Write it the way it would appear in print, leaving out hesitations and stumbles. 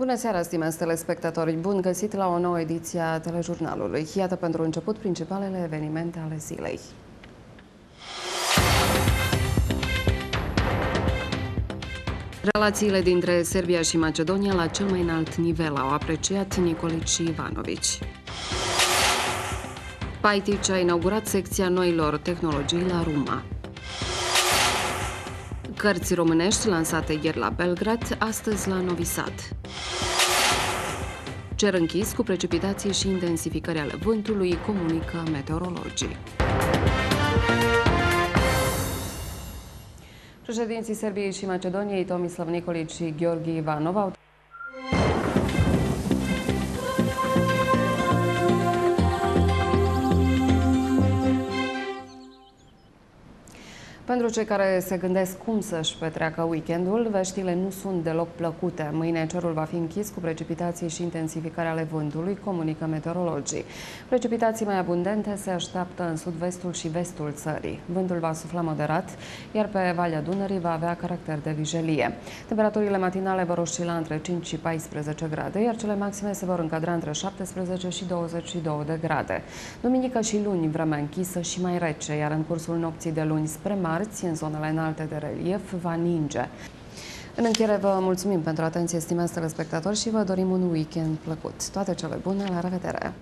Bună seara, stimați telespectatori! Bun găsit la o nouă ediție a telejurnalului. Iată pentru început principalele evenimente ale zilei. Relațiile dintre Serbia și Macedonia la cel mai înalt nivel, au apreciat Nikolić și Ivanović. Pajtić a inaugurat secția noilor tehnologii la Ruma. Cărți românești lansate ieri la Belgrad, astăzi la Novi Sad. Cer închis cu precipitații și intensificări ale vântului, comunică meteorologii. Președinții Serbiei și Macedoniei, Tomislav Nikolić și Georgi Ivanov, au Pentru cei care se gândesc cum să-și petreacă weekendul, veștile nu sunt deloc plăcute. Mâine cerul va fi închis cu precipitații și intensificare ale vântului, comunică meteorologii. Precipitații mai abundente se așteaptă în sud-vestul și vestul țării. Vântul va sufla moderat, iar pe Valea Dunării va avea caracter de vijelie. Temperaturile matinale vor oscila între 5 și 14 grade, iar cele maxime se vor încadra între 17 și 22 de grade. Duminică și luni, vremea închisă și mai rece, iar în cursul nopții de luni spre marți, în zonele înalte de relief, va ninge. În încheiere, vă mulțumim pentru atenție, stimați telespectatori, și vă dorim un weekend plăcut. Toate cele bune, la revedere!